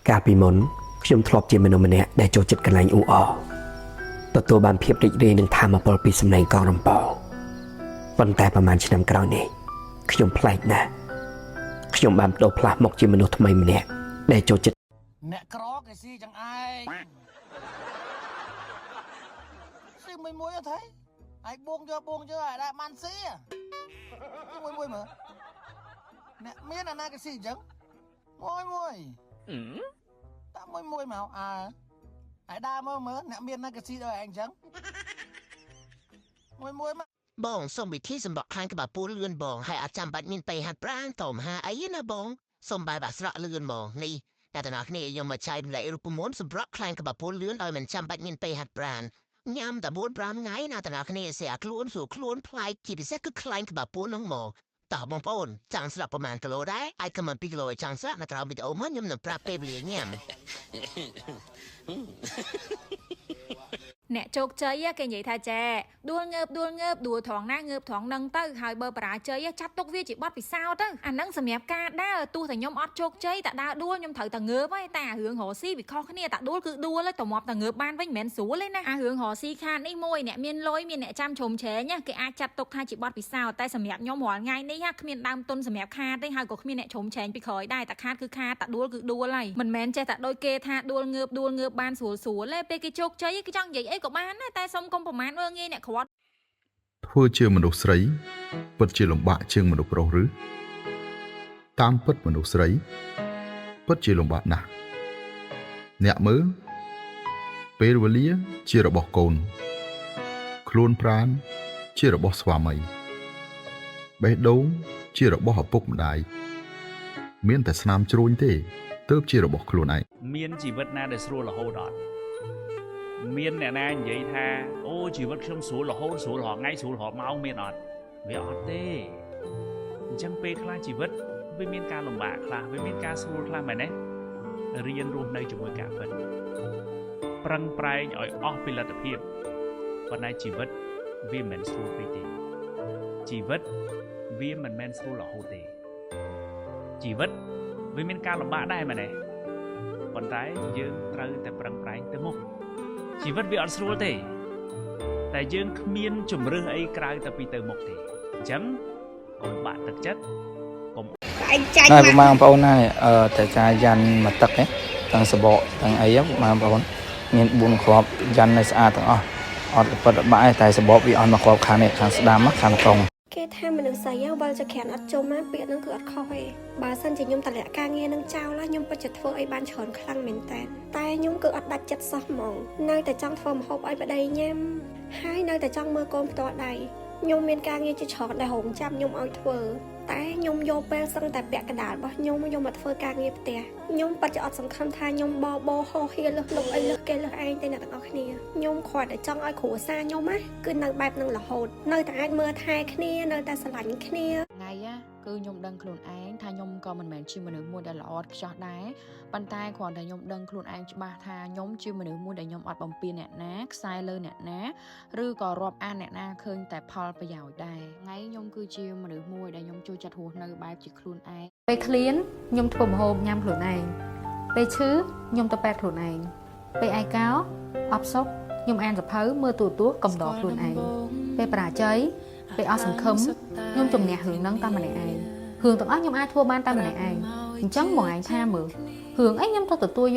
កាលពីមុនខ្ញុំធ្លាប់ជាមនុស្សម្នាក់ដែលចូលចិត្តកន្លែងអ៊ូអរទទួលបានភាពរីករាយនឹងធម៌ពលពីសម្លេងកងរំពងប៉ុន្តែប្រហែលឆ្នាំក្រោយនេះខ្ញុំប្លែកណាស់ខ្ញុំបានបដូរផ្លាស់មកជាមនុស្សថ្មីម្នាក់ដែលចូលចិត្តអ្នកក្រគេស៊ីចឹងឯងស៊ីមួយអត់ទេហើយបួងយើឲ្យដែរបានស៊ីមួយមើលអ្នកមានអាណាគេស៊ីចឹងមួយតាមមួយមកអើហើយដើរមើលអ្នកមានណាគេស៊ីដល់ឯងចឹងមួយមកបងសូមវិធីសម្បកខ្លាញ់ក្បាលពូលឿនបងហើយអាចចាំបាច់មានไปហាត់ប្រាណតមហាអីណាបងសូមបាយបាក់ស្រក់លឿនបងនេះតែតើអ្នកនេះយកមកចែកម្លែករូបមន្តសម្រាប់ខ្លាញ់ក្បាលពូលឿនឲ្យមិនចាំបាច់មានไปហាត់ប្រាណញ៉ាំតែ4-5ថ្ងៃណាតើអ្នកនេះស្អាខ្លួនស្រួលខ្លួនប្លែកជាពិសេសគឺខ្លាញ់ក្បាលពូនឹងមកតើបងប្អូនចង់ស្រាប់ប្រហែលគីឡូដែរអាចខមមិន2គីឡូឲ្យចង់ស្រាប់នៅក្រៅវីដេអូមកខ្ញុំនឹងប្រាប់ពេលវេលាញ៉ាំអ្នកជោគជ័យគេនិយាយថាចែដួលងើបដួលត្រង់ណាងើបត្រង់នឹងទៅហើយបើបរាជ័យចាត់ទុកវាជាបទពិសោធន៍ទៅអានឹងសម្រាប់ការដើរទោះតែខ្ញុំអត់ជោគជ័យតែដើរដួលខ្ញុំត្រូវតែងើបហើយតែអារឿងរស់ស៊ីវាខុសគ្នាតែដួលគឺដួលហើយតមកតែងើបបានវិញមិនមែនស្រួលទេណាអារឿងរស់ស៊ីខាតនេះមួយអ្នកមានលុយមានអ្នកចាំជ្រុំជ្រែងគេអាចចាត់ទុកថាជាបទពិសោធន៍តែសម្រាប់ខ្ញុំរាល់ថ្ងៃនេះគ្មានដើមទុនសម្រាប់ខាតទេហើយក៏គ្មានអ្នកជ្រុំជ្រែងពីក្រោយដែរតែខាតគឺខាតតែដួលគឺដួលហើយមិនមែនចេះតែដូចគេថាដួលងើបបានស្រួលទេពេលគេជោគជ័យគេចង់និយាយអីក៏បានដែរតែសុំកុំប្រមាថមើលងាយអ្នកក្រត់ធ្វើជាមនុស្សស្រីពិតជាលំបាកជាងមនុស្សប្រុសឬតាមពិតមនុស្សស្រីពិតជាលំបាកណាស់អ្នកមើលពេលវេលាជារបស់កូនខ្លួនប្រាណជារបស់ស្វាមីបេះដូងជារបស់ឪពុកម្ដាយមានតែស្នាមជ្រួញទេទើបជារបស់ខ្លួនឯងមានជីវិតណាដែលស្រួលរហូតអត់មានអ្នកណានិយាយថាអូជីវិតខ្ញុំស្រួលរហូតស្រួលរាល់ថ្ងៃស្រួលរាល់ម៉ោងមានអត់វាអត់ទេអញ្ចឹងពេលខ្លះជីវិតវាមានការលំបាកខ្លះវាមានការស្រួលខ្លះមែនទេរៀនរស់នៅជាមួយការពិតប្រឹងប្រែងឲ្យអស់ពីលទ្ធភាពប៉ុន្តែជីវិតវាមិនមែនស្រួលពេកទេជីវិតវាមិនមែនស្រួលរហូតទេជីវិតវាមានការលំបាកដែរមែនទេប៉ុន្តែយើងត្រូវតែប្រឹងប្រែងទៅមុខជីវិតវាអត់ស្រួលទេតែយើងគ្មានជំរឿសអីក្រៅតែពីទៅមុខទេអញ្ចឹងកុំបាក់ទឹកចិត្តកុំឯងចាញ់មកបងប្អូនណាតែការយ៉ាន់មកទឹកទាំងសបកទាំងអីបងប្អូនមាន4គ្រាប់យ៉ាន់នៅស្អាតទាំងអស់អត់ពិតបាក់តែសបកវាអត់មកគ្រាប់ខាងនេះខាងស្ដាំខាងត្រង់គេថាមនុស្សស្រីវល់ចក្រានអត់ចុំណាពាក្យហ្នឹងគឺអត់ខុសទេបើសិនជាខ្ញុំតម្លាក់ការងារនឹងចោលខ្ញុំពិតជាធ្វើអីបានច្រើនខ្លាំងមែនតើតែខ្ញុំគឺអត់ដាច់ចិត្តសោះហ្មងនៅតែចង់ធ្វើម្ហូបឲ្យប្តីញ៉ាំហើយនៅតែចង់មើលកូនផ្ទាល់ដៃខ្ញុំមានការងារជាច្រើនដែលរងចាំខ្ញុំឲ្យធ្វើតែខ្ញុំយកពេលសឹងតែពាក់កណ្ដាលរបស់ខ្ញុំមកធ្វើការងារផ្ទះខ្ញុំពិតជាអត់សង្ឃឹមថាខ្ញុំបហោហៀលឹះលុបអីលឹះគេលឹះឯងទេអ្នកទាំងអស់គ្នាខ្ញុំគ្រាន់តែចង់ឲ្យគ្រួសារខ្ញុំគឺនៅបែបហ្នឹងរហូតនៅតែអាចមើលថែគ្នានៅតែស្រឡាញ់គ្នាថ្ងៃគឺខ្ញុំដឹងខ្លួនឯងថាខ្ញុំក៏មិនមែនជាមនុស្សមួយដែលល្អឥតខ្ចោះដែរប៉ុន្តែគ្រាន់តែខ្ញុំដឹងខ្លួនឯងច្បាស់ថាខ្ញុំជាមនុស្សមួយដែលខ្ញុំអត់បំពេញអ្នកណាខ្សែលើអ្នកណាឬក៏រាប់អានអ្នកណាឃើញតែផលប្រយោជន៍ដែរថ្ងៃខ្ញុំគឺជាមនុស្សមួយដែលខ្ញុំចូលចិត្តរស់នៅបែបជាខ្លួនឯងពេលឃ្លានខ្ញុំធ្វើម្ហូបញ៉ាំខ្លួនឯងពេលឈឺខ្ញុំទៅពេទ្យខ្លួនឯងពេលឯកោអបសុខខ្ញុំអានសភៅមើលទូរទស្សន៍កំដរខ្លួនឯងពេលបរាជ័យពេលអស់សង្ឃឹមខ្ញុំជំនះរឿងហ្នឹងតែម្នាក់ឯងរឿងទាំងអស់ខ្ញុំអាចធ្វើបានតែម្នាក់ឯងអញ្ចឹងបងឯងថាមើលរឿងអីខ្ញុំទៅទទួលយក